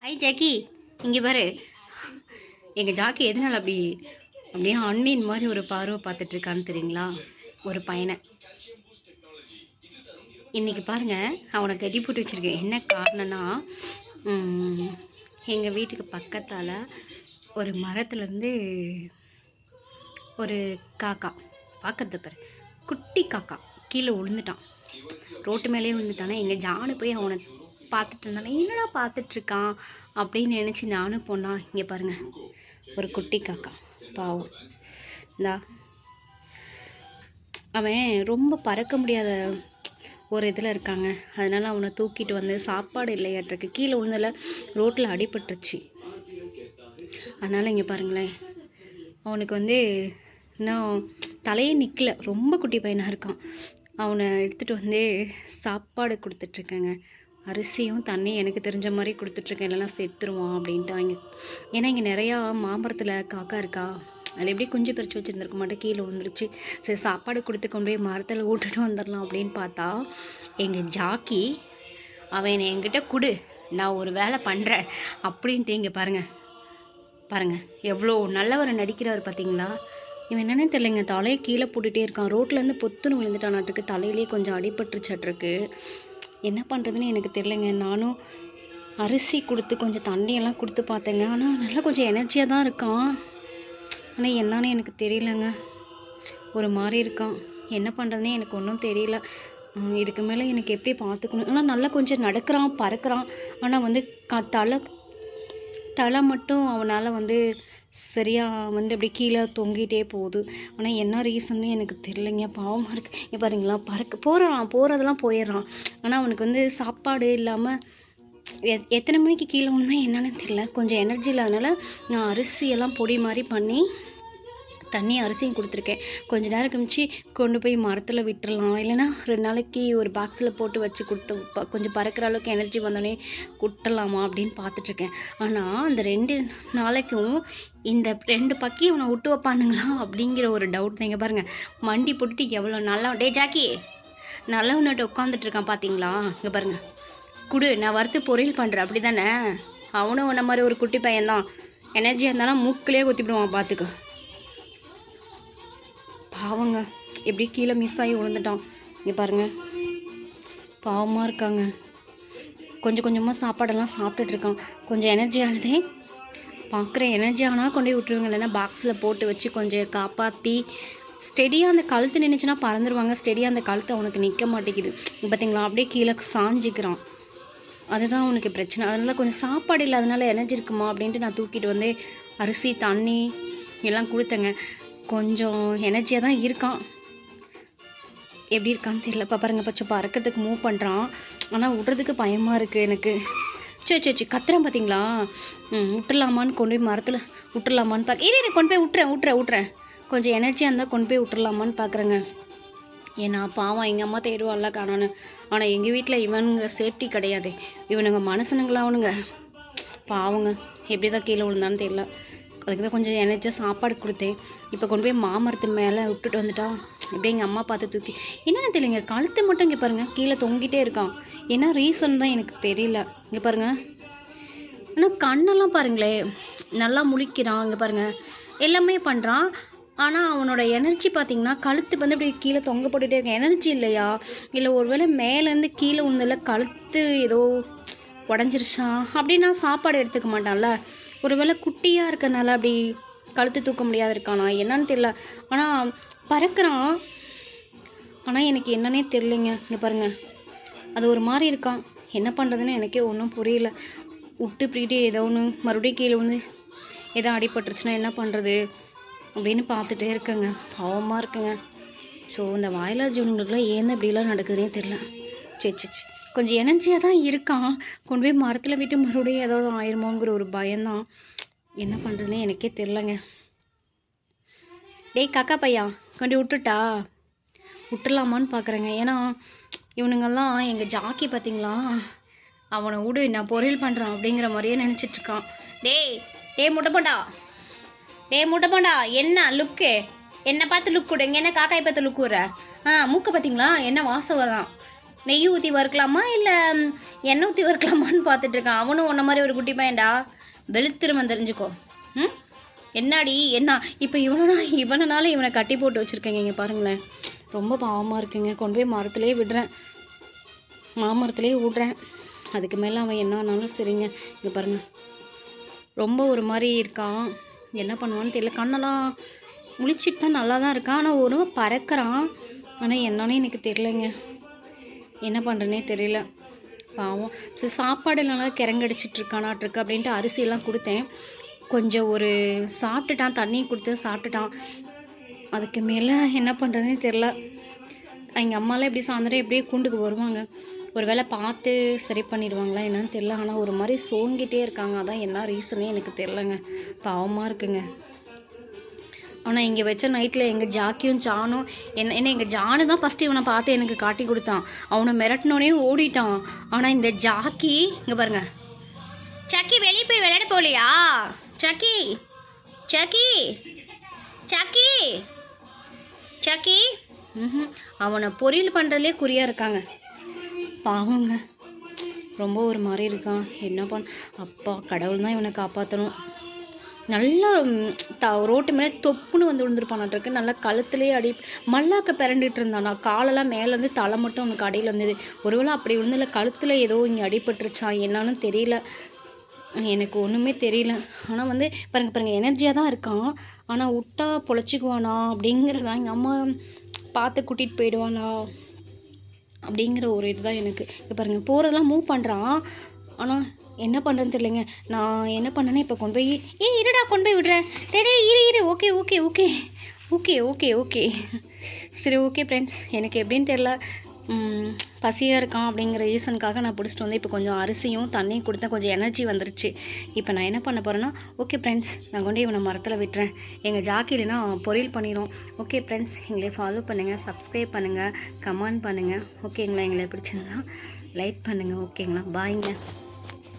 ஐ Jackie, இங்கே பாரு. எங்கள் ஜாக்கி எதனால் அப்படியே அண்ணின் மாதிரி ஒரு பார்வை பார்த்துட்ருக்கான்னு தெரியுங்களா? ஒரு பையனை இன்றைக்கி பாருங்கள், அவனை கட்டி போட்டு வச்சுருக்கேன். என்ன காரணம்னா, எங்கள் வீட்டுக்கு பக்கத்தால் ஒரு மரத்துலேருந்து ஒரு காக்கா பார்க்கறது பாரு, குட்டி காக்கா கீழே விழுந்துட்டான். ரோட்டு மேலேயே விழுந்துட்டானே. எங்கள் ஜானு போய் அவனை பார்த்துட்டு இருந்தானே, என்னடா பார்த்துட்ருக்கான் அப்படின்னு நினச்சி நானும் போனான். இங்கே பாருங்கள், ஒரு குட்டி காக்கா பாவம். இந்தா அவன் ரொம்ப பறக்க முடியாத ஒரு இதில் இருக்காங்க. அதனால் அவனை தூக்கிட்டு வந்து, சாப்பாடு இல்லையாட்டிருக்கு, கீழே விழுந்ததில் ரோட்டில் அடிபட்டுருச்சு. அதனால் இங்கே பாருங்களேன், அவனுக்கு இன்னும் தலையே நிற்கல, ரொம்ப குட்டி பையனாக இருக்கான். அவனை எடுத்துகிட்டு வந்து சாப்பாடு கொடுத்துட்ருக்கேங்க. அரிசியும் தண்ணியும் எனக்கு தெரிஞ்ச மாதிரி கொடுத்துட்ருக்கேன், இல்லைனா செத்துருவான் அப்படின்ட்டு. ஏன்னா இங்கே நிறையா மாமரத்தில் காக்கா இருக்கா, அதில் எப்படி குஞ்சு பறித்து வச்சுருந்துருக்க மாட்டேன், கீழே வந்துருச்சு. சரி, சாப்பாடு கொடுத்து கொண்டு போய் மரத்தில் விட்டுட்டு வந்துடலாம் அப்படின்னு பார்த்தா, எங்கள் ஜாக்கி அவன் என்கிட்ட கொடு, நான் ஒரு வேலை பண்ணுறேன் அப்படின்ட்டு. இங்கே பாருங்கள் எவ்வளோ நல்லவரை நடிக்கிறார் பார்த்தீங்களா? இவன் என்னென்னு தெரியலைங்க, தலையை கீழே போட்டுகிட்டே இருக்கான். ரோட்லேருந்து பொத்துன்னு விழுந்துட்டானாட்டுக்கு, தலையிலே கொஞ்சம் அடிபட்டுருச்சாட்டிருக்கு. என்ன பண்ணுறதுன்னு எனக்கு தெரியலைங்க. நானும் அரிசி கொடுத்து கொஞ்சம் தண்ணியெல்லாம் கொடுத்து பார்த்தேங்க. ஆனால் நல்லா கொஞ்சம் எனர்ஜியாக தான் இருக்கான். ஆனால் என்னன்னு எனக்கு தெரியலங்க, ஒரு மாதிரி இருக்கான். என்ன பண்ணுறதுனே எனக்கு ஒன்றும் தெரியல. இதுக்கு மேலே எனக்கு எப்படி பார்த்துக்கணும். ஆனால் நல்லா கொஞ்சம் நடக்கிறான், பறக்கிறான். ஆனால் தலை மட்டும் அவனால் சரியாக அப்படி கீழே தொங்கிட்டே போகுது. ஆனால் என்ன ரீசன்னு எனக்கு தெரியலைங்க, பாவமாக இருக்குது. இங்கே பாருங்களா, போகிறதெல்லாம் போயிடுறான். ஆனால் அவனுக்கு சாப்பாடு இல்லாமல் எத்தனை மணிக்கு கீழே விழுந்தா என்னன்னு தெரியல. கொஞ்சம் எனர்ஜி இல்லாதனால நான் அரிசியெல்லாம் பொடி மாதிரி பண்ணி தண்ணி அரிசியும் கொடுத்துருக்கேன். கொஞ்சம் நேரம் கழிச்சு கொண்டு போய் மரத்தில் விட்டுடலாம், இல்லைனா 2 நாளைக்கு ஒரு பாக்ஸில் போட்டு வச்சு கொடுத்து கொஞ்சம் பறக்கிற அளவுக்கு எனர்ஜி வந்தோடனே விட்டுடலாமா அப்படின்னு பார்த்துட்ருக்கேன். ஆனால் அந்த 2 நாளைக்கும் இந்த 2 பக்கி அவனை விட்டு வைப்பானுங்களா அப்படிங்கிற ஒரு டவுட். நீங்கள் பாருங்கள், மண்டி போட்டுட்டு எவ்வளோ நல்லா, டே ஜாக்கி நல்லவன்னுட்டு உட்காந்துட்ருக்கான் பார்த்தீங்களா? இங்கே பாருங்கள், குடு, நான் வறுத்து பொரியல் பண்ணுறேன் அப்படி தானே. அவனும் உன்ன மாதிரி ஒரு குட்டி பையன்தான், எனர்ஜியாக இருந்தாலும் மூக்கிலே குத்திவிடுவான் பார்த்துக்க. பாவங்க, எப்படி கீழே மிஸ் ஆகி விழுந்துட்டான். இங்கே பாருங்கள், பாவமாக இருக்காங்க. கொஞ்சம் கொஞ்சமாக சாப்பாடெல்லாம் சாப்பிட்டுட்ருக்கான். கொஞ்சம் எனர்ஜி ஆனதே பார்க்குறேன், எனர்ஜி ஆனால் கொண்டு போய் விட்டுருவாங்க, இல்லைன்னா பாக்ஸில் போட்டு வச்சு கொஞ்சம் காப்பாற்றி ஸ்டெடியாக அந்த கழுத்து நின்றுச்சுன்னா பறந்துருவாங்க. ஸ்டெடியாக அந்த கழுத்து அவனுக்கு நிற்க மாட்டேங்குது பார்த்தீங்களா, அப்படியே கீழே சாஞ்சிக்கிறான். அதுதான் அவனுக்கு பிரச்சனை. அதனால கொஞ்சம் சாப்பாடு இல்லாதனால எனர்ஜி இருக்குமா அப்படின்ட்டு நான் தூக்கிட்டு வந்து அரிசி தண்ணி எல்லாம் கொடுத்தேங்க. கொஞ்சம் எனர்ஜியாக தான் இருக்கான். எப்படி இருக்கான்னு தெரியல. பாருங்க, பச்சை பறக்கிறதுக்கு மூவ் பண்ணுறான். ஆனால் விட்றதுக்கு பயமாக இருக்குது எனக்கு. சரி கத்துறான் பார்த்தீங்களா? விட்டுடலாமான்னு கொண்டு போய் மரத்தில் விட்டுடலாமான்னு பார்க்க, கொண்டு போய் விட்டுறேன். கொஞ்சம் எனர்ஜியாக இருந்தால் கொண்டு போய் விட்டுடலாமான்னு பார்க்குறேங்க. ஏன்னா பாவம் எங்கள் அம்மா தேடுவாள்ல காணான்னு. ஆனால் எங்கள் வீட்டில் இவனுங்க சேஃப்டி கிடையாது. இவனுங்க மனுஷனுங்களாவனுங்க, பாவங்க. எப்படி தான் கீழே விழுந்தான்னு தெரியல. அதுக்கு தான் கொஞ்சம் எனர்ஜியாக சாப்பாடு கொடுத்தேன். இப்போ கொண்டு போய் மாமரத்து மேலே விட்டுட்டு வந்துட்டா, இப்படி எங்கள் அம்மா பார்த்து தூக்கி, என்னென்னு தெரியலைங்க, கழுத்து மட்டும் இங்கே பாருங்கள் கீழே தொங்கிட்டே இருக்கான். என்ன ரீசன் தான் எனக்கு தெரியல. இங்கே பாருங்கள், ஆனால் கண்ணெல்லாம் பாருங்களேன் நல்லா முழிக்கிறான். இங்கே பாருங்கள், எல்லாமே பண்ணுறான். ஆனால் அவனோட எனர்ஜி பார்த்திங்கன்னா கழுத்து இப்படி கீழே தொங்க போட்டுகிட்டே இருக்கேன். எனர்ஜி இல்லையா, இல்லை ஒருவேளை மேலேருந்து கீழே விழுந்ததில் கழுத்து ஏதோ உடஞ்சிருச்சா அப்படின்னா சாப்பாடு எடுத்துக்க மாட்டான்ல. ஒருவேளை குட்டியாக இருக்கனால அப்படி கழுத்து தூக்க முடியாது இருக்கானா என்னன்னு தெரியல. ஆனால் பறக்கிறான். ஆனால் எனக்கு என்னன்னே தெரியலைங்க. இங்கே பாருங்கள், அது ஒரு மாதிரி இருக்கான். என்ன பண்ணுறதுன்னு எனக்கே ஒன்றும் புரியல. விட்டு இப்படிட்டு ஏதோ ஒன்று மறுபடியும் கீழே ஏதோ அடிபட்டுருச்சுன்னா என்ன பண்ணுறது அப்படின்னு பார்த்துட்டே இருக்கேங்க. பாவமாக இருக்குங்க. ஸோ இந்த வாயிலா ஜீவனுங்களுக்குலாம் ஏன் இப்படிலாம் நடக்குதுன்னே தெரியல. சரி கொஞ்சம் எனர்ஜியாக தான் இருக்கான். கொண்டு போய் மரத்தில் விட்டு மறுபடியும் ஏதாவது ஆயிருமோங்கிற ஒரு பயம்தான். என்ன பண்ணுறதுனே எனக்கே தெரிலங்க. டேய் காக்கா பையா, கொண்டு விட்டுடலாமான்னு பார்க்குறேங்க. ஏன்னா இவனுங்கெல்லாம் எங்கள் ஜாக்கி பார்த்தீங்களா, அவனை விடு, நான் பொரியல் பண்ணுறான் அப்படிங்கிற மாதிரியே நினச்சிட்ருக்கான். டே முட்டை போண்டா என்ன லுக்கு, என்னை பார்த்து லுக் விடு. இங்கே என்ன காக்காயை பார்த்து லுக் விடுற? மூக்கை பார்த்தீங்களா, என்ன வாசம் வரலாம். நெய் ஊற்றி வறுக்கலாமா இல்லை எண்ணெய் ஊற்றி வறுக்கலாமான்னு பார்த்துட்ருக்கான். அவனும் உன்ன மாதிரி ஒரு குட்டி பையன்டா, வெளுத்திருமன் தெரிஞ்சுக்கோ. ம் என்னாடி என்ன இப்போ இவனால இவனை கட்டி போட்டு வச்சுருக்கேங்க. இங்கே பாருங்களேன், ரொம்ப பாவமாக இருக்குங்க. கொண்டு போய் மரத்துலேயே விடுறேன், மாமரத்துலேயே விடுறேன். அதுக்கு மேலே அவன் என்ன ஆனாலும் சரிங்க. இங்கே பாருங்கள், ரொம்ப ஒரு மாதிரி இருக்கான். என்ன பண்ணுவான்னு தெரியல. கண்ணெல்லாம் முழிச்சிட்டு தான் நல்லா தான் இருக்கான், ஆனால் ஒரு பறக்கிறான். ஆனால் என்னன்னு எனக்கு தெரியலைங்க, என்ன பண்ணுறேனே தெரியல. பாவம். சரி, சாப்பாடு நல்லா கிறங்கடிச்சிட்டு இருக்கானாட்டிருக்கு அப்படின்ட்டு அரிசியெல்லாம் கொடுத்தேன். கொஞ்சம் ஒரு சாப்பிட்டுட்டான், தண்ணி கொடுத்து சாப்பிட்டுட்டான். அதுக்கு மேலே என்ன பண்ணுறதுனே தெரில. எங்கள் அம்மாலாம் எப்படி சாயந்தரம் எப்படியே கூண்டுக்கு வருவாங்க, ஒரு வேளை பார்த்து சரி பண்ணிடுவாங்களா என்னன்னு தெரில. ஆனால் ஒரு மாதிரி சோங்கிட்டே இருக்காங்க. அதான் என்ன ரீசனே எனக்கு தெரிலங்க, பாவமாக இருக்குங்க. ஆனால் இங்கே வச்ச நைட்டில் எங்கள் ஜாக்கியும் ஜானும் என்ன எங்கள் ஜானு தான் ஃபஸ்ட்டு இவனை பார்த்து எனக்கு காட்டி கொடுத்தான். அவனை மிரட்டினோடனே ஓடிட்டான். ஆனால் இந்த ஜாக்கி இங்கே பாருங்க, சக்கி வெளியே போய் விளையாட போகலையா? சக்கி சக்கி சக்கி சக்கி அவனை பொரியல் பண்ணுறதுலே குறியாக இருக்காங்க. பாவங்க, ரொம்ப ஒரு மாதிரி இருக்கான். என்ன அப்பா கடவுள் தான் இவனை காப்பாற்றணும். நல்லா ரோட்டு மேலே தொப்புன்னு வந்து விழுந்துருப்பானாட்டிருக்கு. நல்லா கழுத்துலேயே மல்லாக்க பிறண்டிட்டு இருந்தானா. காலெல்லாம் மேலேருந்து தலை மட்டும் அவனுக்கு அடியில் இருந்தது. ஒருவேளை அப்படி விழுந்தில்ல, கழுத்தில் ஏதோ இங்கே அடிபட்டுருச்சான், என்னன்னு தெரியல, எனக்கு ஒன்றுமே தெரியல. ஆனால் வந்து பாருங்க எனர்ஜியாக தான் இருக்கான். ஆனால் விட்டா பொழைச்சிக்குவானா அப்படிங்கிறதான், எங்கள் அம்மா பார்த்து கூட்டிகிட்டு போயிடுவாளா அப்படிங்கிற ஒரு இதுதான் எனக்கு. இப்போ பாருங்கள், போகிறதெல்லாம் மூவ் பண்ணுறான். ஆனால் என்ன பண்ணுறதுன்னு தெரியலைங்க. நான் என்ன பண்ணேன்னா இப்போ கொண்டு போய் இருடா கொண்டு போய் விடுறேன். டே இரு okay okay okay okay okay okay சரி ஓகே ஃப்ரெண்ட்ஸ், எனக்கு எப்படின்னு தெரில, பசியாக இருக்கான் அப்படிங்கிற ரீசனுக்காக நான் பிடிச்சிட்டு வந்து இப்போ கொஞ்சம் அரிசியும் தண்ணியும் கொடுத்தேன். கொஞ்சம் எனர்ஜி வந்துருச்சு. இப்போ நான் என்ன பண்ண போகிறேன்னா, ஓகே ஃப்ரெண்ட்ஸ், நான் கொண்டு இவனை மரத்தில் விட்டுறேன். எங்கள் ஜாக்கிலைனா பொரியல் பண்ணிடும். ஓகே ஃப்ரெண்ட்ஸ், எங்களை ஃபாலோ பண்ணுங்கள், சப்ஸ்கிரைப் பண்ணுங்கள், கமெண்ட் பண்ணுங்கள். ஓகேங்களா? எங்களை பிடிச்சிருந்தா லைக் பண்ணுங்கள். ஓகேங்களா? பாய்ங்க.